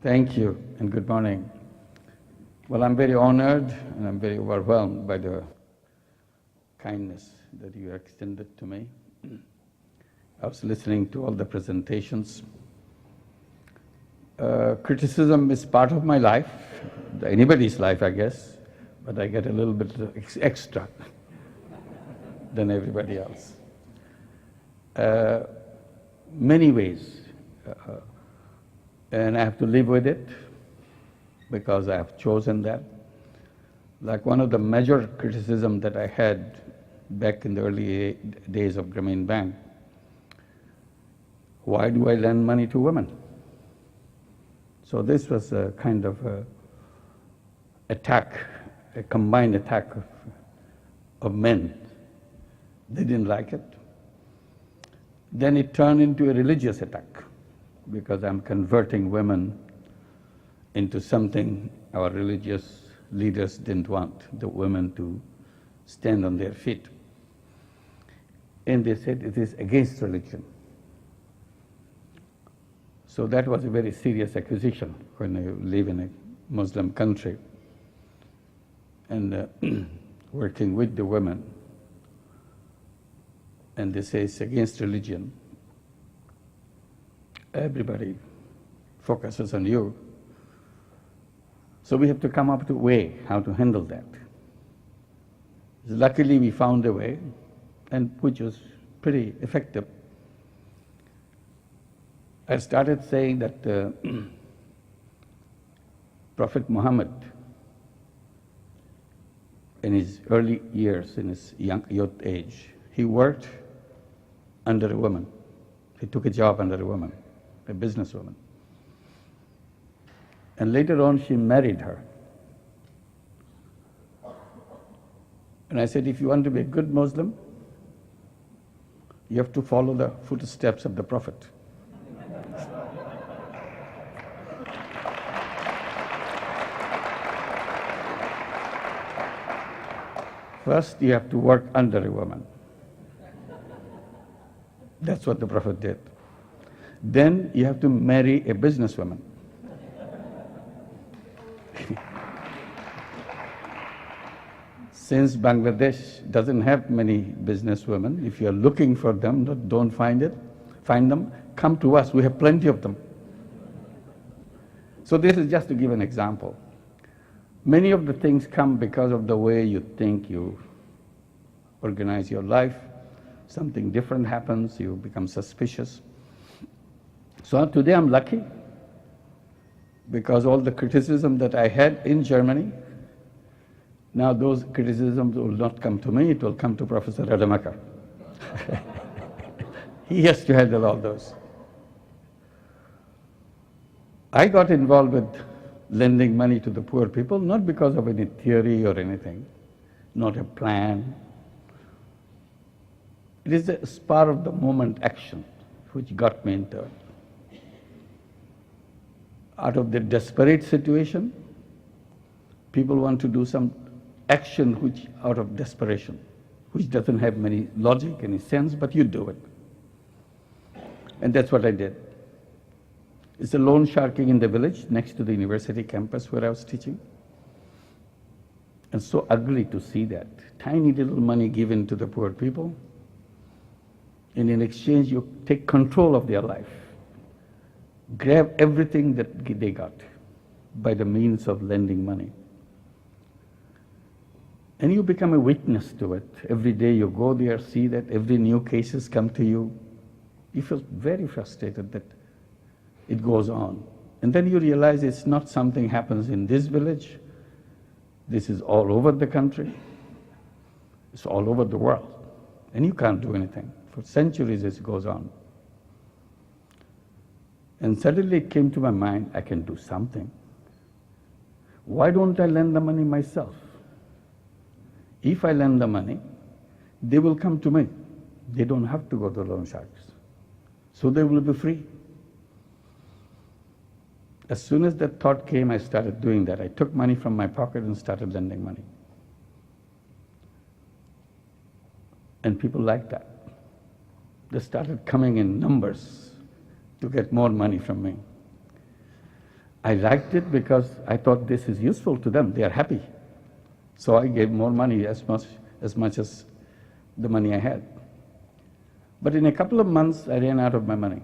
Thank you, and good morning. Well, I'm very honored and I'm very overwhelmed by the kindness that you extended to me. I was listening to all the presentations. Criticism is part of my life, anybody's life, I guess, but I get a little bit extra than everybody else. Many ways. And I have to live with it because I have chosen that. Like one of the major criticism that I had back in the early days of Grameen Bank, why do I lend money to women? So this was a kind of attack, a combined attack of men. They didn't like it. Then it turned into a religious attack, because I'm converting women into something our religious leaders didn't want, the women to stand on their feet. And they said it is against religion. So that was a very serious accusation when you live in a Muslim country and working with the women. And they say it's against religion. Everybody focuses on you. So we have to come up with a way how to handle that. Luckily, we found a way, and which was pretty effective. I started saying that Prophet Muhammad, in his early years, in his youth age, he worked under a woman. He took a job under a woman, a businesswoman. And later on, she married her. And I said, if you want to be a good Muslim, you have to follow the footsteps of the Prophet. First, you have to work under a woman. That's what the Prophet did. Then you have to marry a businesswoman. Since Bangladesh doesn't have many businesswomen, if you're looking for them, don't find them, come to us. We have plenty of them. So this is just to give an example. Many of the things come because of the way you think, you organize your life. Something different happens, you become suspicious. So today I'm lucky because all the criticism that I had in Germany, now those criticisms will not come to me, it will come to Professor Rademacher. He has to handle all those. I got involved with lending money to the poor people, not because of any theory or anything, not a plan. It is a spur of the moment action which got me into it. Out of the desperate situation, people want to do some action which out of desperation, which doesn't have many logic, any sense, but you do it. And that's what I did. It's a loan sharking in the village next to the university campus where I was teaching. And so ugly to see that. Tiny little money given to the poor people. And in exchange, you take control of their life. Grab everything that they got by the means of lending money. And you become a witness to it. Every day you go there, see that every new cases come to you. You feel very frustrated that it goes on. And then you realize it's not something happens in this village. This is all over the country. It's all over the world. And you can't do anything. For centuries it goes on. And suddenly it came to my mind, I can do something. Why don't I lend the money myself? If I lend the money, they will come to me. They don't have to go to loan sharks. So they will be free. As soon as that thought came, I started doing that. I took money from my pocket and started lending money. And people liked that. They started coming in numbers to get more money from me. I liked it because I thought this is useful to them. They are happy. So I gave more money, as much as the money I had. But in a couple of months, I ran out of my money.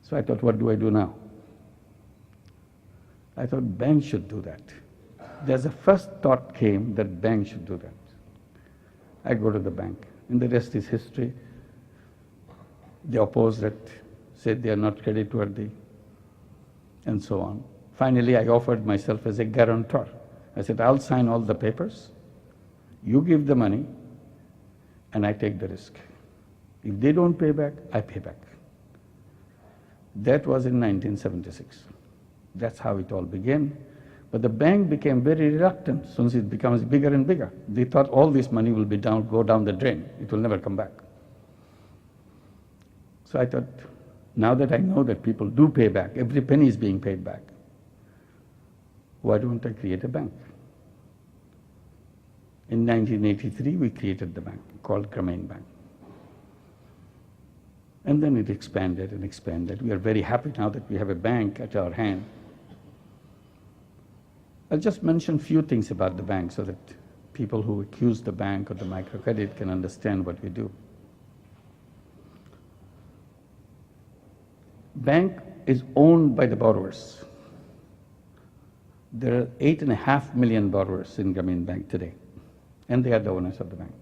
So I thought, what do I do now? I thought banks should do that. There's a first thought came that banks should do that. I go to the bank, and the rest is history. They opposed it, said they are not creditworthy, and so on. Finally, I offered myself as a guarantor. I said, I'll sign all the papers, you give the money, and I take the risk. If they don't pay back, I pay back. That was in 1976. That's how it all began. But the bank became very reluctant since it becomes bigger and bigger. They thought all this money will go down the drain. It will never come back. So I thought, now that I know that people do pay back, every penny is being paid back, why don't I create a bank? In 1983, we created the bank called Grameen Bank. And then it expanded and expanded. We are very happy now that we have a bank at our hand. I'll just mention a few things about the bank so that people who accuse the bank or the microcredit can understand what we do. Bank is owned by the borrowers. There are 8.5 million borrowers in Grameen Bank today, and they are the owners of the bank.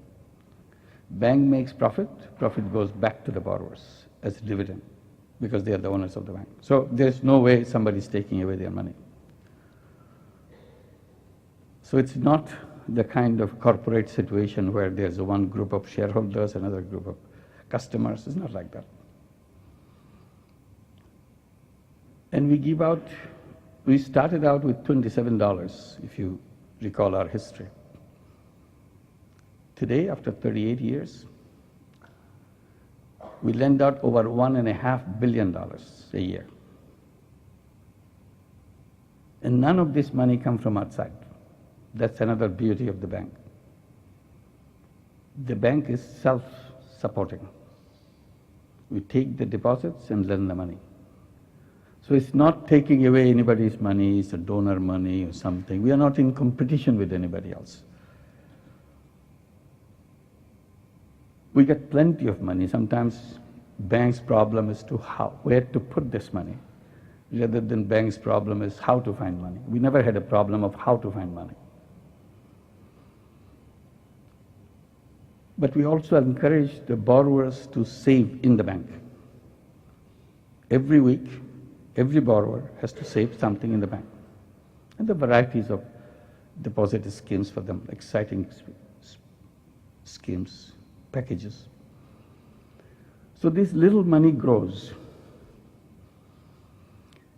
Bank makes profit, profit goes back to the borrowers as a dividend because they are the owners of the bank. So there's no way somebody is taking away their money. So it's not the kind of corporate situation where there's one group of shareholders, another group of customers. It's not like that. And we started out with $27, if you recall our history. Today, after 38 years, we lend out over $1.5 billion a year. And none of this money comes from outside. That's another beauty of the bank. The bank is self-supporting. We take the deposits and lend the money. So it's not taking away anybody's money, it's a donor money or something. We are not in competition with anybody else. We get plenty of money. Sometimes bank's problem is where to put this money, rather than bank's problem is how to find money. We never had a problem of how to find money. But we also encourage the borrowers to save in the bank. Every week, every borrower has to save something in the bank. And the varieties of deposit schemes for them, exciting schemes, packages. So this little money grows.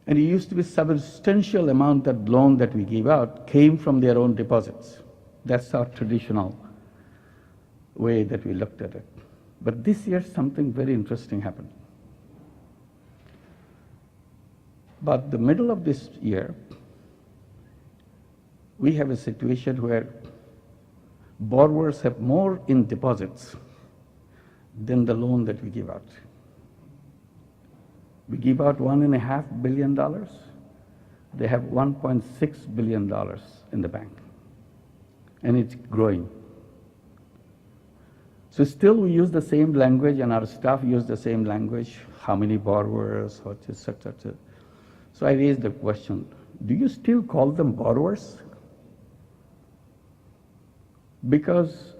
And it used to be substantial amount of loan that we give out came from their own deposits. That's our traditional way that we looked at it. But this year something very interesting happened. But the middle of this year, we have a situation where borrowers have more in deposits than the loan that we give out. We give out $1.5 billion. They have $1.6 billion in the bank. And it's growing. So still we use the same language and our staff use the same language, how many borrowers, etc. So I raised the question, do you still call them borrowers? Because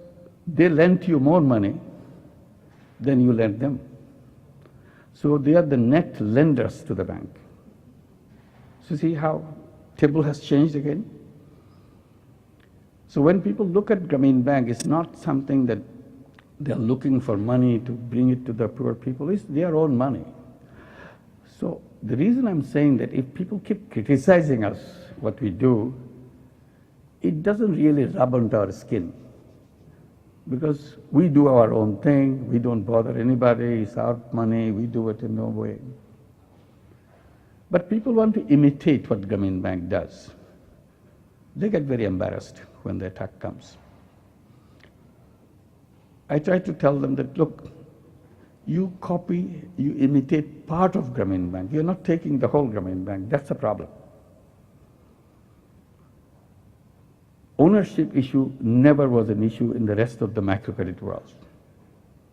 they lent you more money than you lent them. So they are the net lenders to the bank. So see how table has changed again? So when people look at Grameen Bank, it's not something that they're looking for money to bring it to the poor people. It's their own money. So the reason I'm saying that if people keep criticizing us, what we do, it doesn't really rub onto our skin. Because we do our own thing, we don't bother anybody, it's our money, we do it in no way. But people want to imitate what Grameen Bank does. They get very embarrassed when the attack comes. I try to tell them that, look, You copy, you imitate part of Grameen Bank. You're not taking the whole Grameen Bank. That's the problem. Ownership issue never was an issue in the rest of the microcredit world.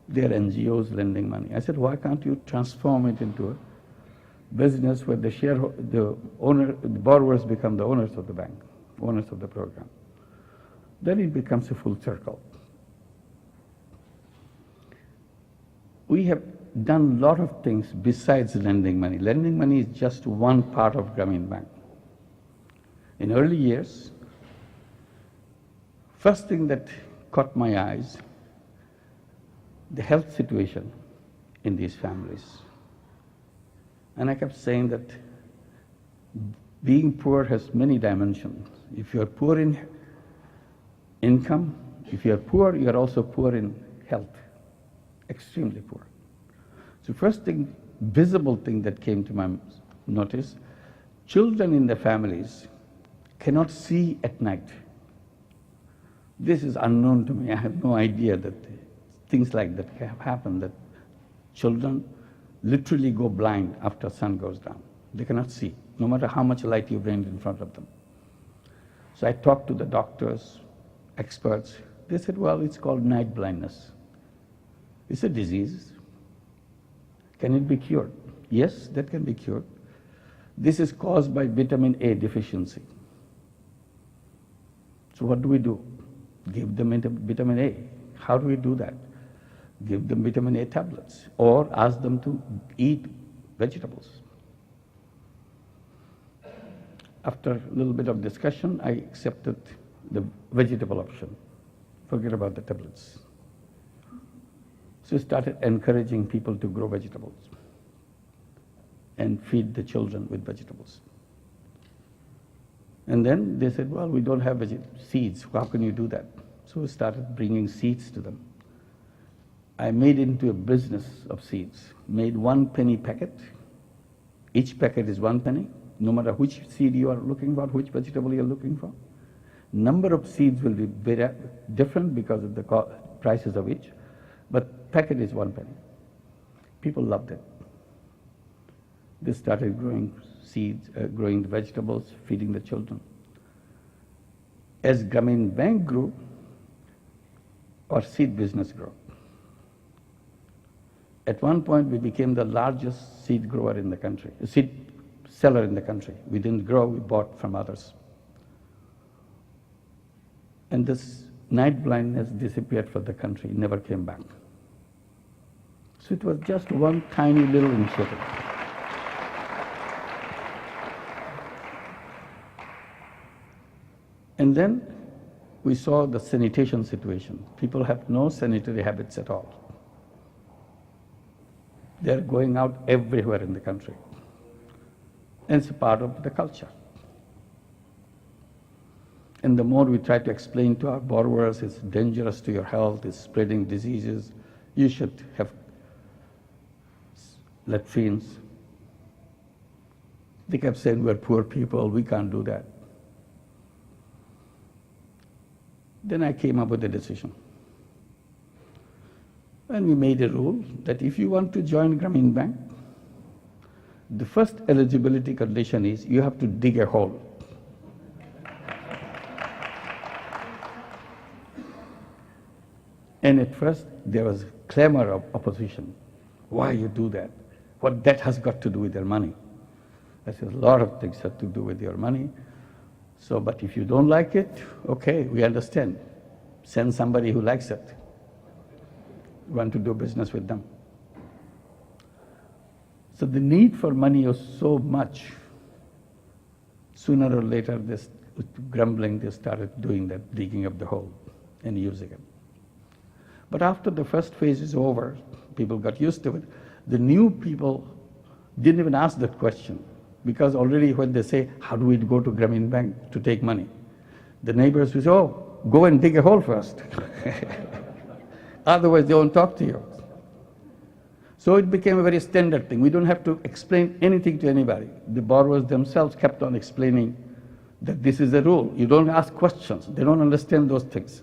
They are NGOs lending money. I said, why can't you transform it into a business where the borrowers become the owners of the bank, owners of the program? Then it becomes a full circle. We have done a lot of things besides lending money. Lending money is just one part of Grameen Bank. In early years, first thing that caught my eyes, the health situation in these families. And I kept saying that being poor has many dimensions. If you're poor in income, if you're poor, you're also poor in health. Extremely poor. So first thing, visible thing that came to my notice, children in the families cannot see at night. This is unknown to me. I have no idea that things like that have happened, that children literally go blind after sun goes down. They cannot see, no matter how much light you bring in front of them. So I talked to the doctors, experts. They said, well, it's called night blindness. It's a disease. Can it be cured? Yes, that can be cured. This is caused by vitamin A deficiency. So what do? Give them vitamin A. How do we do that? Give them vitamin A tablets or ask them to eat vegetables. After a little bit of discussion, I accepted the vegetable option. Forget about the tablets. So I started encouraging people to grow vegetables and feed the children with vegetables. And then they said, well, we don't have seeds. How can you do that? So we started bringing seeds to them. I made it into a business of seeds. Made 1 penny packet. Each packet is 1 penny. No matter which seed you are looking for, which vegetable you are looking for. Number of seeds will be very different because of the prices of each. But packet is 1 penny. People loved it. They started growing seeds, growing the vegetables, feeding the children. As Grameen Bank grew, our seed business grew. At one point, we became the largest seed grower in the country, seed seller in the country. We didn't grow, we bought from others. And this night blindness disappeared from the country, never came back. So it was just one tiny little initiative. And then we saw the sanitation situation. People have no sanitary habits at all. They're going out everywhere in the country. And it's a part of the culture. And the more we try to explain to our borrowers, it's dangerous to your health, it's spreading diseases, you should have latrines. They kept saying, we're poor people, we can't do that. Then I came up with a decision. And we made a rule that if you want to join Grameen Bank, the first eligibility condition is you have to dig a hole. And at first, there was clamor of opposition. Why you do that? What that has got to do with your money? I said, a lot of things have to do with your money. So, but if you don't like it, okay, we understand. Send somebody who likes it. We want to do business with them. So the need for money was so much. Sooner or later, this grumbling, they started doing that, digging up the hole and using it. But after the first phase is over, people got used to it. The new people didn't even ask that question, because already when they say, how do we go to Grameen Bank to take money? The neighbors will say, oh, go and dig a hole first. Otherwise, they won't talk to you. So it became a very standard thing. We don't have to explain anything to anybody. The borrowers themselves kept on explaining that this is the rule. You don't ask questions. They don't understand those things.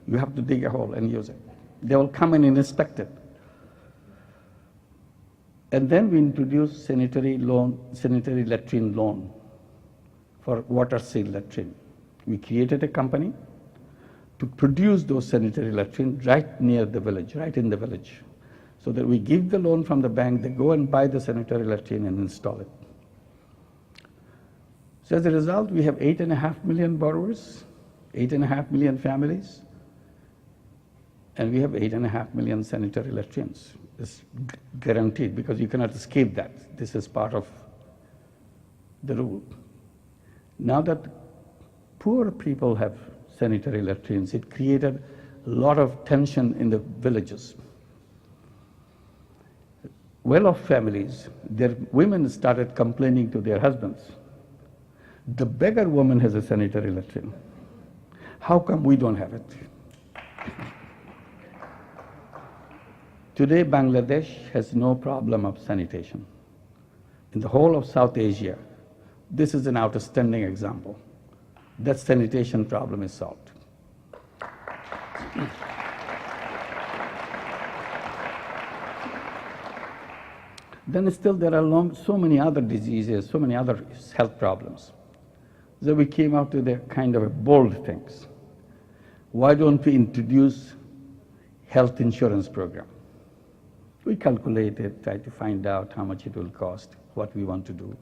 You have to dig a hole and use it. They will come in and inspect it. And then we introduced sanitary latrine loan for water-sealed latrine. We created a company to produce those sanitary latrines right near the village, right in the village, so that we give the loan from the bank, they go and buy the sanitary latrine and install it. So as a result, we have 8.5 million borrowers, 8.5 million families, and we have 8.5 million sanitary latrines. It's guaranteed because you cannot escape that. This is part of the rule. Now that poor people have sanitary latrines, it created a lot of tension in the villages. Well-off families, their women started complaining to their husbands. The beggar woman has a sanitary latrine. How come we don't have it? Today, Bangladesh has no problem of sanitation. In the whole of South Asia, this is an outstanding example. That sanitation problem is solved. Then still there are so many other diseases, so many other health problems. So we came out with a kind of bold things. Why don't we introduce health insurance program? We calculated, tried to find out how much it will cost, what we want to do.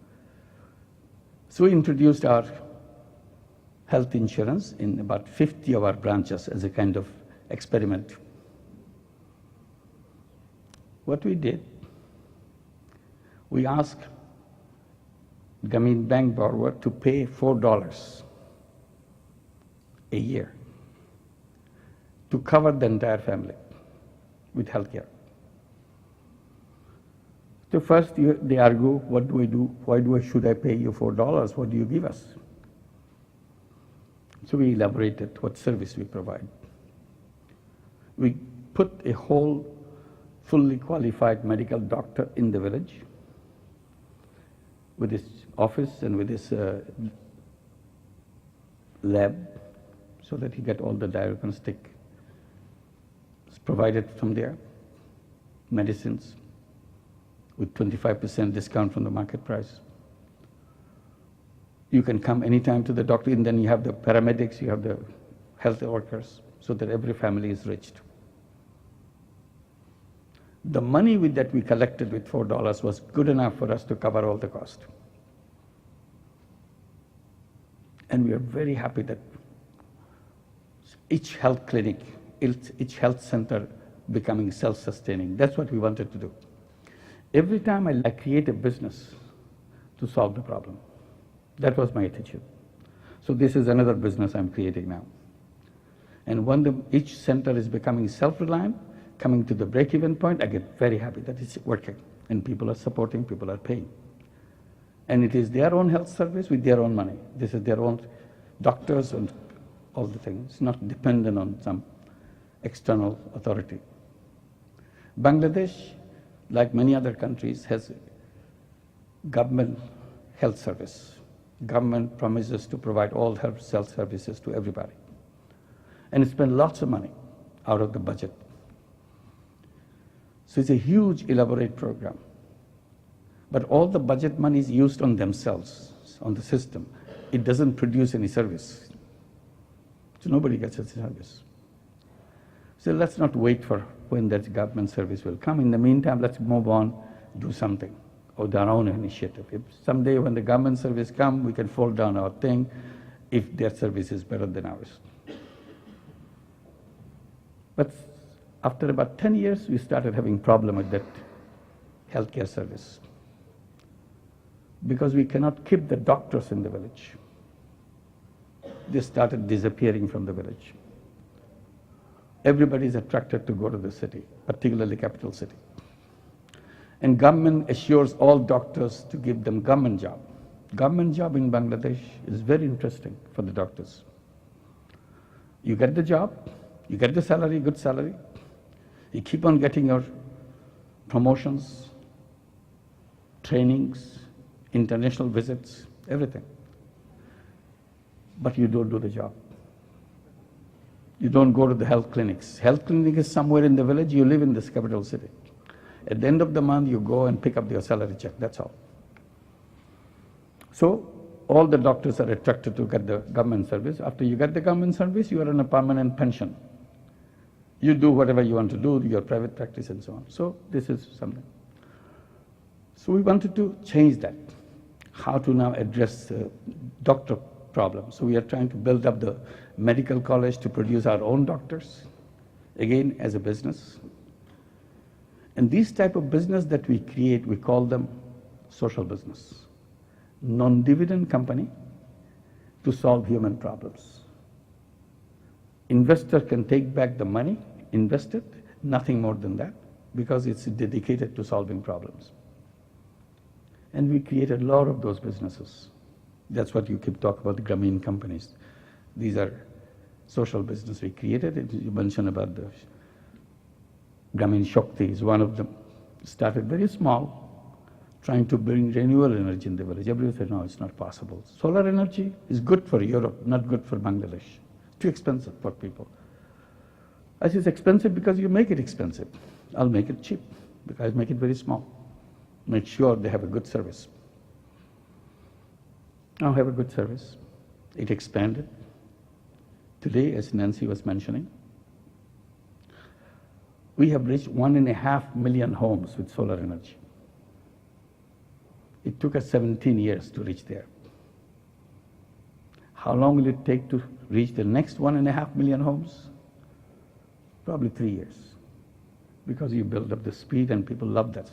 So we introduced our health insurance in about 50 of our branches as a kind of experiment. What we did, we asked Grameen Bank borrower to pay $4 a year to cover the entire family with health care. So first they argue, what do we do? Should I pay you $4? What do you give us? So we elaborated what service we provide. We put a whole fully qualified medical doctor in the village with his office and with his lab, so that he get all the diagnostic provided from there, medicines with 25% discount from the market price. You can come anytime to the doctor, and then you have the paramedics, you have the health workers, so that every family is reached. The money that we collected with $4 was good enough for us to cover all the cost. And we are very happy that each health clinic, each health center becoming self-sustaining. That's what we wanted to do. Every time I create a business to solve the problem. That was my attitude. So this is another business I'm creating now. And when each center is becoming self-reliant, coming to the break-even point, I get very happy that it's working. And people are supporting, people are paying. And it is their own health service with their own money. This is their own doctors and all the things. It's not dependent on some external authority. Bangladesh, like many other countries, has government health service. Government promises to provide all health services to everybody. And it spends lots of money out of the budget. So it's a huge, elaborate program. But all the budget money is used on themselves, on the system. It doesn't produce any service. So nobody gets a service. So let's not wait for when that government service will come. In the meantime, let's move on, do something of our own initiative. If someday when the government service comes, we can fold down our thing if their service is better than ours. But after about 10 years, we started having problem with that healthcare service, because we cannot keep the doctors in the village. They started disappearing from the village. Everybody is attracted to go to the city, particularly capital city. And government assures all doctors to give them government job. Government job in Bangladesh is very interesting for the doctors. You get the job, you get the salary, good salary, you keep on getting your promotions, trainings, international visits, everything. But you don't do the job. You don't go to the health clinics. Health clinic is somewhere in the village, you live in this capital city. At the end of the month, you go and pick up your salary check, that's all. So all the doctors are attracted to get the government service. After you get the government service, you are on a permanent pension. You do whatever you want to do, your private practice and so on. So this is something. So we wanted to change that, how to now address doctor problems. So we are trying to build up the medical college to produce our own doctors, again as a business. And these type of business that we create, we call them social business. Non-dividend company to solve human problems. Investor can take back the money invested, nothing more than that, because it's dedicated to solving problems. And we created a lot of those businesses. That's what you keep talking about, the Grameen companies. These are social business we created. You mentioned about the Grameen Shakti is one of them. Started very small, trying to bring renewable energy in the village. Everybody said, no, it's not possible. Solar energy is good for Europe, not good for Bangladesh. Too expensive for people. I said, it's expensive because you make it expensive. I'll make it cheap because I make it very small. Make sure they have a good service. Now have a good service. It expanded. Today, as Nancy was mentioning, we have reached 1.5 million homes with solar energy. It took us 17 years to reach there. How long will it take to reach the next 1.5 million homes? Probably 3 years. Because you build up the speed and people love that.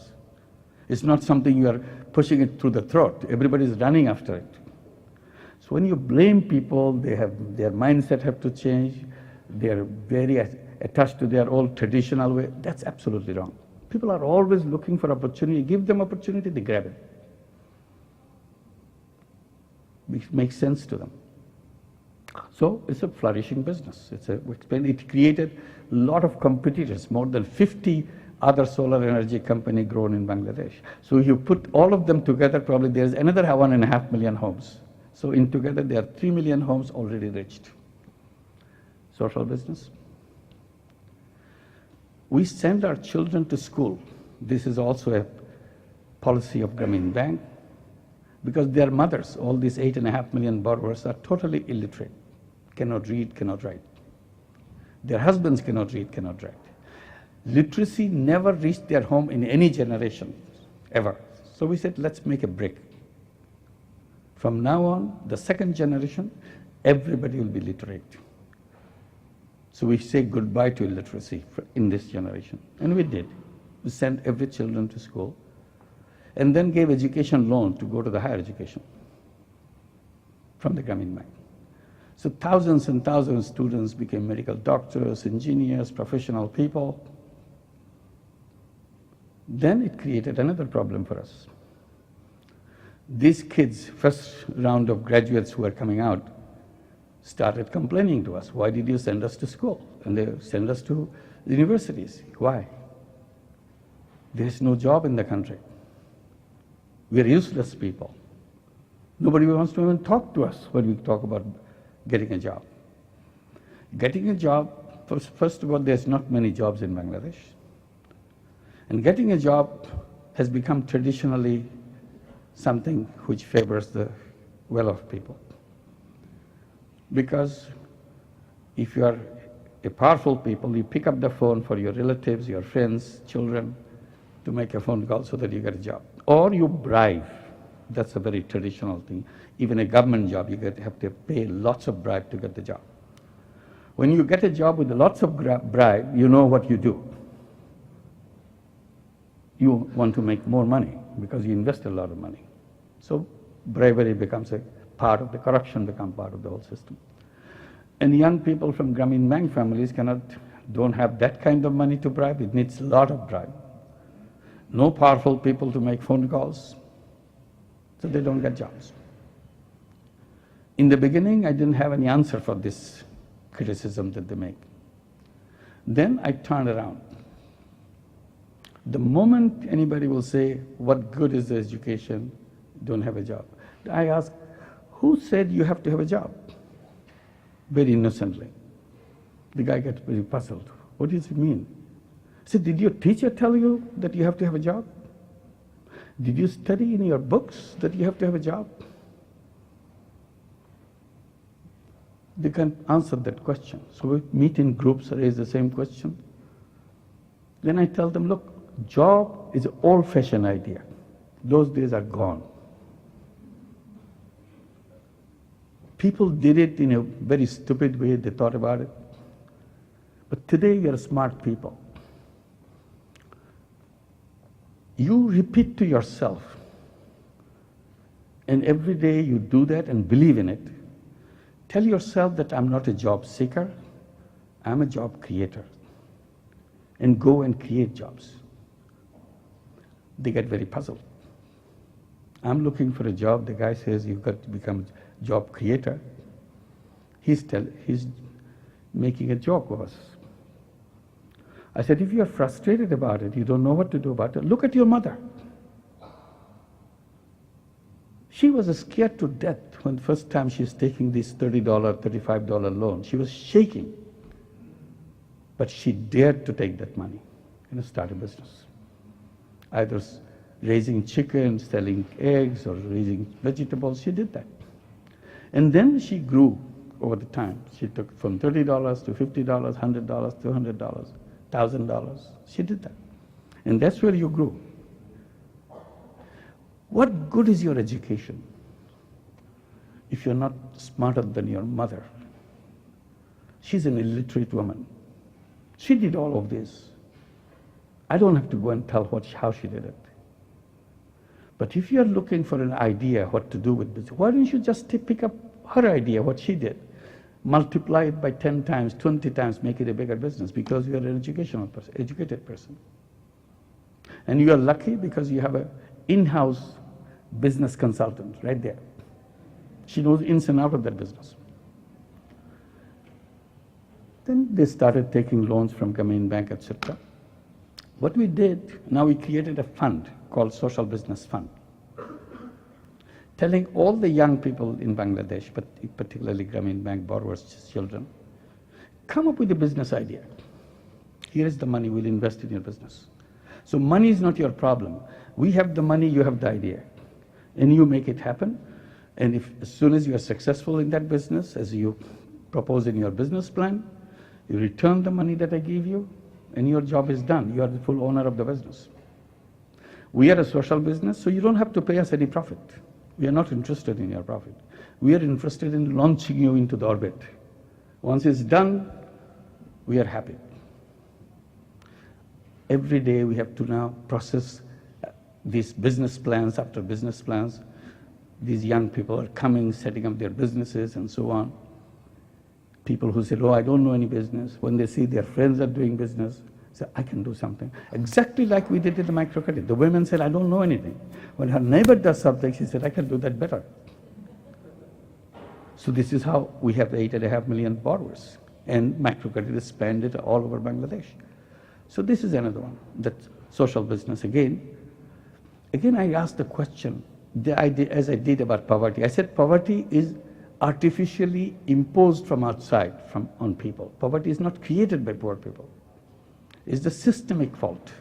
It's not something you are pushing it through the throat. Everybody is running after it. So when you blame people, their mindset have to change. They are very attached to their old traditional way. That's absolutely wrong. People are always looking for opportunity. Give them opportunity, they grab it. Which makes sense to them. So it's a flourishing business. It created a lot of competitors, more than 50 other solar energy company grown in Bangladesh. So if you put all of them together, probably there's another 1.5 million homes. So in together, there are 3 million homes already reached. Social business. We send our children to school. This is also a policy of Grameen Bank, because their mothers, all these 8.5 million borrowers, are totally illiterate, cannot read, cannot write. Their husbands cannot read, cannot write. Literacy never reached their home in any generation, ever. So we said, let's make a break. From now on, the second generation, everybody will be literate. So we say goodbye to illiteracy in this generation. And we did. We sent every children to school and then gave education loan to go to the higher education from the Grameen Bank. So thousands and thousands of students became medical doctors, engineers, professional people. Then it created another problem for us. These kids, first round of graduates who are coming out, started complaining to us, why did you send us to school? And they send us to universities. Why? There is no job in the country. We are useless people. Nobody wants to even talk to us when we talk about getting a job. Getting a job, first of all, there's not many jobs in Bangladesh. And getting a job has become traditionally something which favors the well-off people. Because if you are a powerful people, you pick up the phone for your relatives, your friends, children, to make a phone call so that you get a job. Or you bribe. That's a very traditional thing. Even a government job, you have to pay lots of bribe to get the job. When you get a job with lots of bribe, you know what you do. You want to make more money because you invest a lot of money. So bribery becomes a part of the corruption, becomes part of the whole system. And young people from Grameen Bank families don't have that kind of money to bribe. It needs a lot of bribe. No powerful people to make phone calls, so they don't get jobs. In the beginning, I didn't have any answer for this criticism that they make. Then I turned around. The moment anybody will say, what good is the education, don't have a job, I ask, who said you have to have a job? Very innocently. The guy gets very puzzled. What does it mean? So did your teacher tell you that you have to have a job? Did you study in your books that you have to have a job? They can answer that question. So we meet in groups, raise the same question. Then I tell them, look, job is an old-fashioned idea. Those days are gone. People did it in a very stupid way, they thought about it. But today we are smart people. You repeat to yourself, and every day you do that and believe in it. Tell yourself that I'm not a job seeker, I'm a job creator. And go and create jobs. They get very puzzled. I'm looking for a job, the guy says you've got to become a job creator. He's making a joke of us. I said, if you're frustrated about it, you don't know what to do about it, look at your mother. She was scared to death when the first time she was taking this $30, $35 loan. She was shaking. But she dared to take that money and start a business. Either raising chickens, selling eggs, or raising vegetables, she did that. And then she grew over the time. She took from $30 to $50, $100, $200, $1,000. She did that. And that's where you grew. What good is your education if you're not smarter than your mother? She's an illiterate woman. She did all of this. I don't have to go and tell how she did it. But if you're looking for an idea what to do with this, why don't you just pick up her idea, what she did, multiply it by 10 times, 20 times, make it a bigger business, because you're an educated person. And you are lucky because you have an in-house business consultant right there. She knows ins and outs of that business. Then they started taking loans from Grameen Bank, etc. What we did, now we created a fund called Social Business Fund, telling all the young people in Bangladesh, but particularly Grameen Bank borrowers' children, come up with a business idea. Here is the money, we'll invest in your business. So money is not your problem. We have the money, you have the idea. And you make it happen. And if as soon as you are successful in that business, as you propose in your business plan, you return the money that I give you, and your job is done. You are the full owner of the business. We are a social business, so you don't have to pay us any profit. We are not interested in your profit. We are interested in launching you into the orbit. Once it's done, we are happy. Every day we have to now process these business plans after business plans. These young people are coming, setting up their businesses and so on. People who said, oh, I don't know any business, when they see their friends are doing business, say, I can do something. Exactly like we did in the microcredit. The woman said, I don't know anything. When her neighbor does something, she said, I can do that better. So this is how we have 8.5 million borrowers. And microcredit is expanded all over Bangladesh. So this is another one, that social business again. Again, I asked the question, as I did about poverty. I said poverty is artificially imposed from outside on people. Poverty is not created by poor people. It's the systemic fault,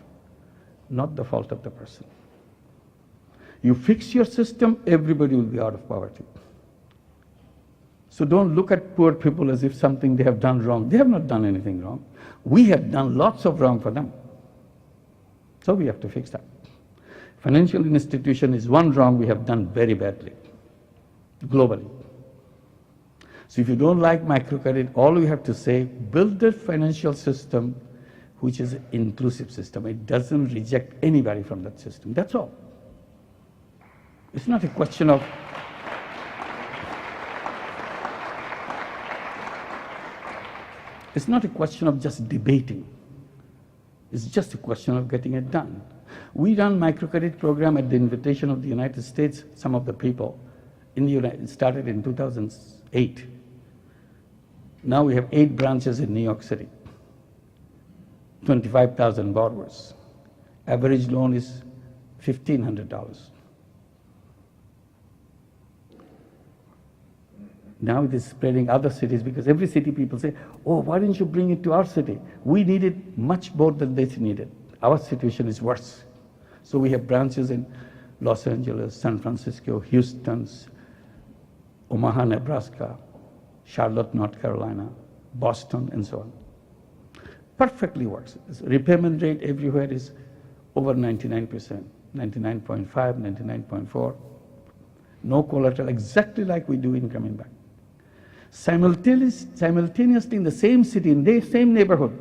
not the fault of the person. You fix your system, everybody will be out of poverty. So don't look at poor people as if something they have done wrong. They have not done anything wrong. We have done lots of wrong for them. So we have to fix that. Financial institution is one wrong we have done very badly, globally. So if you don't like microcredit, all we have to say, build a financial system which is an inclusive system. It doesn't reject anybody from that system. That's all. It's not a question of just debating. It's just a question of getting it done. We run microcredit program at the invitation of the United States, some of the people. It started in 2008. Now we have 8 branches in New York City, 25,000 borrowers. Average loan is $1,500. Now it is spreading other cities because every city people say, oh, why didn't you bring it to our city? We need it much more than they needed. Our situation is worse. So we have branches in Los Angeles, San Francisco, Houston, Omaha, Nebraska, Charlotte, North Carolina, Boston, and so on. Perfectly works. Repayment rate everywhere is over 99%, 99.5, 99.4. No collateral, exactly like we do in coming back. Simultaneously in the same city, in the same neighborhood,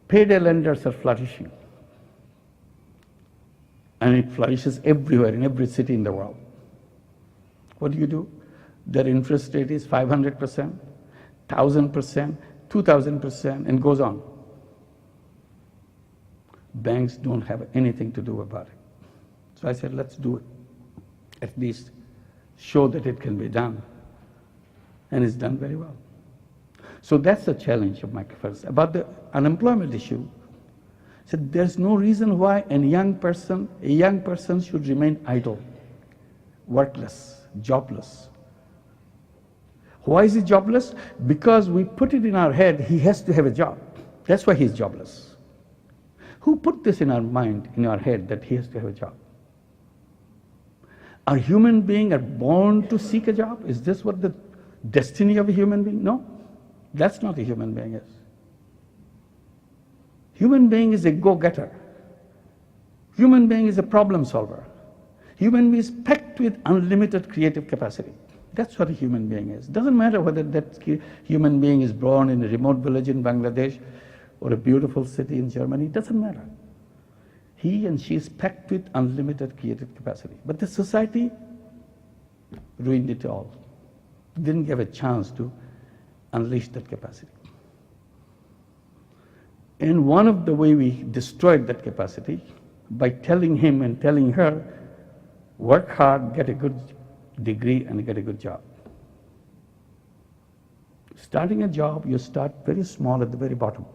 payday lenders are flourishing. And it flourishes everywhere, in every city in the world. What do? Their interest rate is 500%, 1,000%, 2,000%, and goes on. Banks don't have anything to do about it. So I said, let's do it. At least show that it can be done. And it's done very well. So that's the challenge of my first. About the unemployment issue, I said there's no reason why a young person should remain idle, workless, jobless. Why is he jobless? Because we put it in our head he has to have a job. That's why he's jobless. Who put this in our mind, in our head, that he has to have a job? Are human beings born to seek a job? Is this what the destiny of a human being? No, that's not a human being is. Human being is a go-getter. Human being is a problem solver. Human being is packed with unlimited creative capacity. That's what a human being is. Doesn't matter whether that human being is born in a remote village in Bangladesh or a beautiful city in Germany. It doesn't matter. He and she is packed with unlimited creative capacity. But the society ruined it all. Didn't give a chance to unleash that capacity. And one of the way we destroyed that capacity, by telling him and telling her, work hard, get a good degree, and get a good job. Starting a job, you start very small at the very bottom,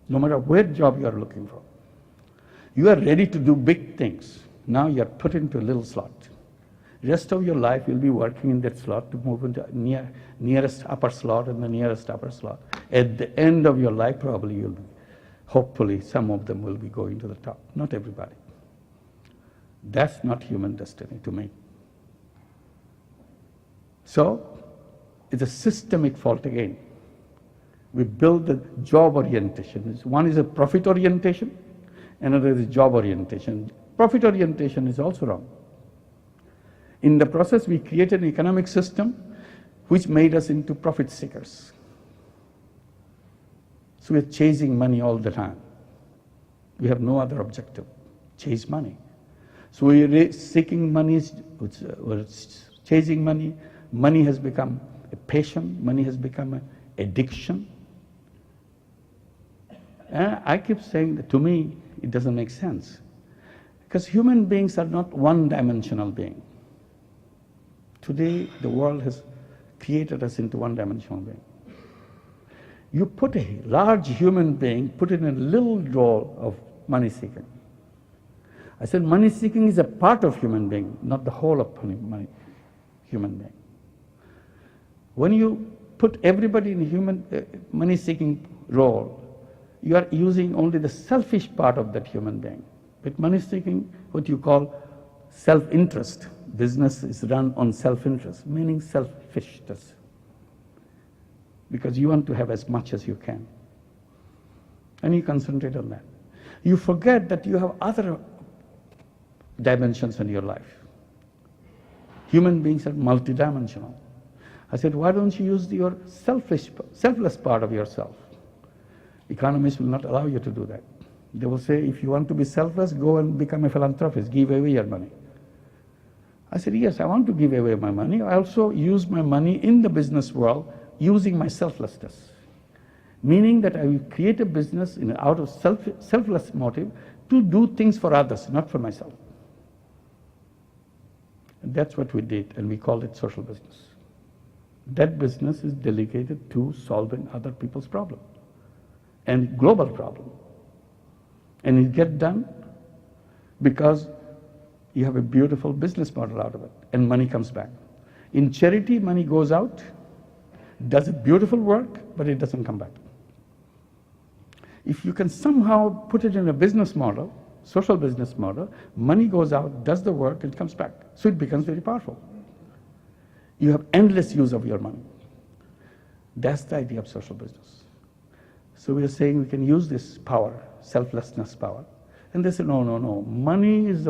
no matter where job you are looking for. You are ready to do big things. Now you are put into a little slot. Rest of your life you'll be working in that slot to move into nearest upper slot and the nearest upper slot. At the end of your life, probably you'll be, hopefully some of them will be going to the top. Not everybody. That's not human destiny to me. So it's a systemic fault again. We build the job orientation. One is a profit orientation, another is job orientation. Profit orientation is also wrong. In the process, we created an economic system which made us into profit seekers. So we're chasing money all the time. We have no other objective, chase money. So we're seeking money, we're chasing money. Money has become a passion, money has become an addiction. And I keep saying that to me, it doesn't make sense. Because human beings are not one-dimensional beings. Today, the world has created us into one-dimensional being. You put a large human being, put in a little role of money-seeking. I said money-seeking is a part of human being, not the whole of human being. When you put everybody in a human money-seeking role, you are using only the selfish part of that human being. With money-seeking, what you call self-interest. Business is run on self-interest, meaning selfishness. Because you want to have as much as you can. And you concentrate on that. You forget that you have other dimensions in your life. Human beings are multidimensional. I said, why don't you use your selfless part of yourself? Economists will not allow you to do that. They will say, if you want to be selfless, go and become a philanthropist, give away your money. I said, yes, I want to give away my money. I also use my money in the business world using my selflessness. Meaning that I will create a business out of selfless motive to do things for others, not for myself. And that's what we did, and we called it social business. That business is dedicated to solving other people's problems and global problem. And it gets done because you have a beautiful business model out of it, and money comes back. In charity, money goes out, does a beautiful work, but it doesn't come back. If you can somehow put it in a business model, social business model, money goes out, does the work, and comes back. So it becomes very powerful. You have endless use of your money. That's the idea of social business. So we are saying we can use this power, selflessness power. And they say, no, no, no. Money is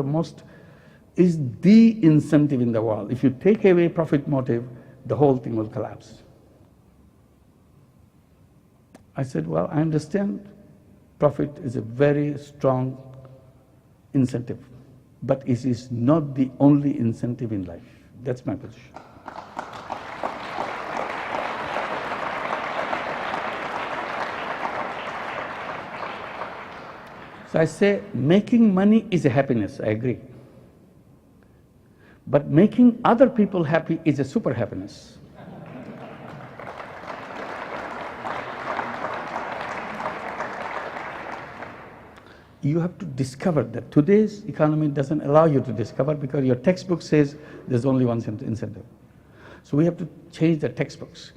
the incentive in the world. If you take away profit motive, the whole thing will collapse. I said, well, I understand profit is a very strong incentive, but it is not the only incentive in life. That's my position. So I say making money is a happiness, I agree. But making other people happy is a super happiness. You have to discover that. Today's economy doesn't allow you to discover because your textbook says there's only one incentive. So we have to change the textbooks.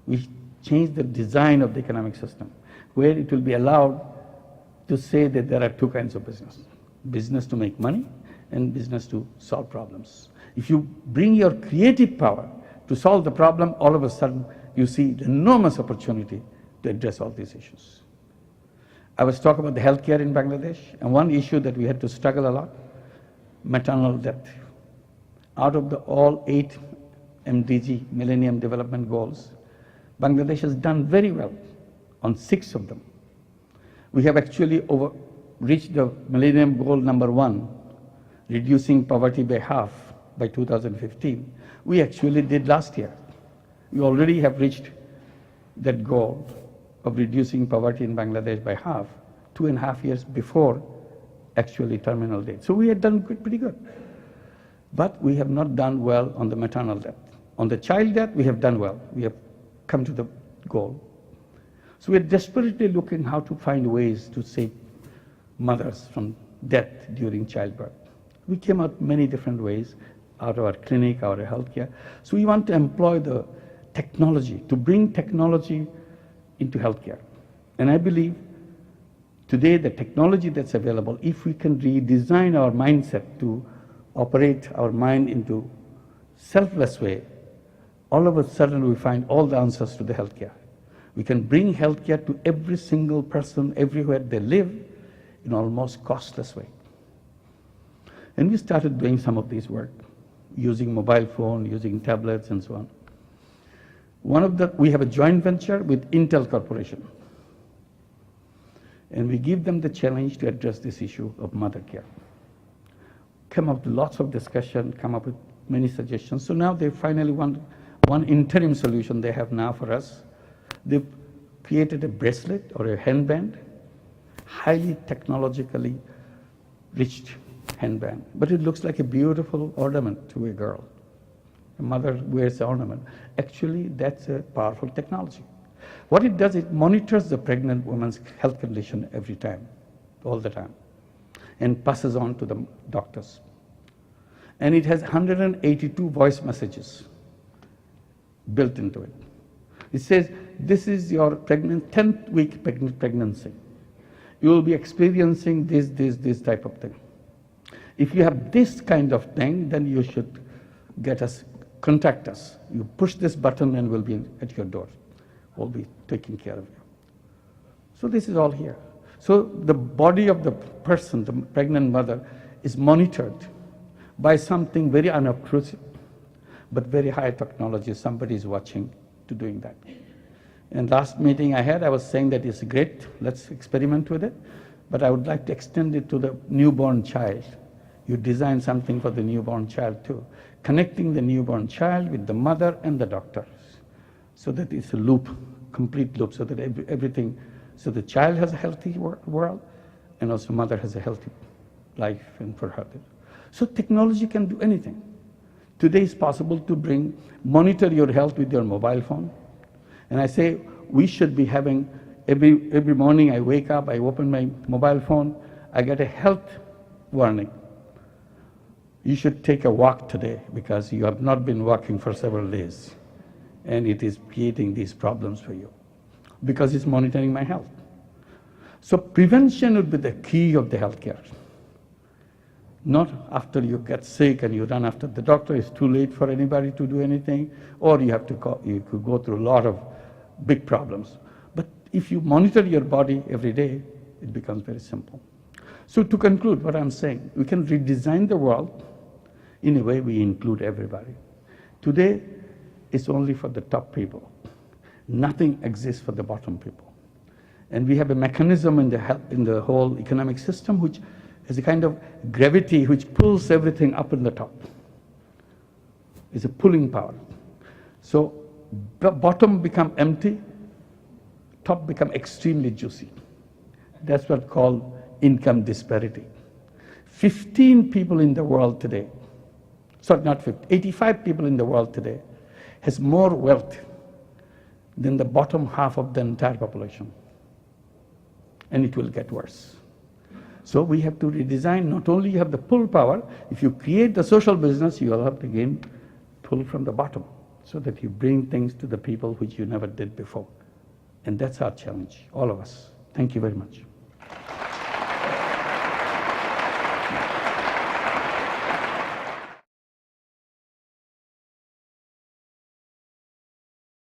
We change the design of the economic system where it will be allowed to say that there are two kinds of business. Business to make money and business to solve problems. If you bring your creative power to solve the problem, all of a sudden you see enormous opportunity to address all these issues. I was talking about the healthcare in Bangladesh, and one issue that we had to struggle a lot, maternal death. Out of all 8 MDG, Millennium Development Goals, Bangladesh has done very well on 6 of them. We have actually reached the Millennium Goal number 1, reducing poverty by half by 2015. We actually did last year. We already have reached that goal of reducing poverty in Bangladesh by half, 2.5 years before actually terminal date. So we had done pretty good. But we have not done well on the maternal death. On the child death, we have done well. We have come to the goal. So we are desperately looking how to find ways to save mothers from death during childbirth. We came up many different ways out of our clinic, our healthcare. So we want to employ the technology, to bring technology into healthcare. And I believe today the technology that's available, if we can redesign our mindset to operate our mind into selfless way, all of a sudden we find all the answers to the healthcare. We can bring healthcare to every single person everywhere they live in almost costless way. And we started doing some of these work, using mobile phone, using tablets and so on. We have a joint venture with Intel Corporation. And we give them the challenge to address this issue of mother care. Come up with lots of discussion, come up with many suggestions. So now they finally want one interim solution they have now for us. They've created a bracelet or a handband, highly technologically rich handband. But it looks like a beautiful ornament to a girl. A mother wears the ornament. Actually, that's a powerful technology. What it does, it monitors the pregnant woman's health condition every time, all the time, and passes on to the doctors. And it has 182 voice messages built into it. It says, this is your 10th week pregnancy. You will be experiencing this type of thing. If you have this kind of thing, then you should contact us. You push this button and we'll be at your door. We'll be taking care of you. So this is all here. So the body of the person, the pregnant mother, is monitored by something very unobtrusive, but very high technology. Somebody is watching to doing that. And last meeting I had, I was saying that it's great, let's experiment with it, but I would like to extend it to the newborn child. You design something for the newborn child too, connecting the newborn child with the mother and the doctors, so that it's a loop, complete loop, so that everything, so the child has a healthy world, and also mother has a healthy life and for her. So technology can do anything. Today it's possible to monitor your health with your mobile phone. And I say we should be having, every morning I wake up, I open my mobile phone, I get a health warning. You should take a walk today because you have not been walking for several days. and it is creating these problems for you because it's monitoring my health. So prevention would be the key of the healthcare. Not after you get sick and you run after the doctor, it's too late for anybody to do anything, or you could go through a lot of big problems. But if you monitor your body every day, it becomes very simple. So to conclude what I'm saying, we can redesign the world in a way we include everybody. Today, it's only for the top people. Nothing exists for the bottom people. And we have a mechanism in the whole economic system which is a kind of gravity which pulls everything up in the top. It's a pulling power. So bottom become empty, top become extremely juicy. That's what's called income disparity. 15 people in the world today, sorry, not 50, 85 people in the world today has more wealth than the bottom half of the entire population. And it will get worse. So we have to redesign. Not only you have the pull power, if you create the social business, you will have to again pull from the bottom so that you bring things to the people which you never did before. And that's our challenge, all of us. Thank you very much.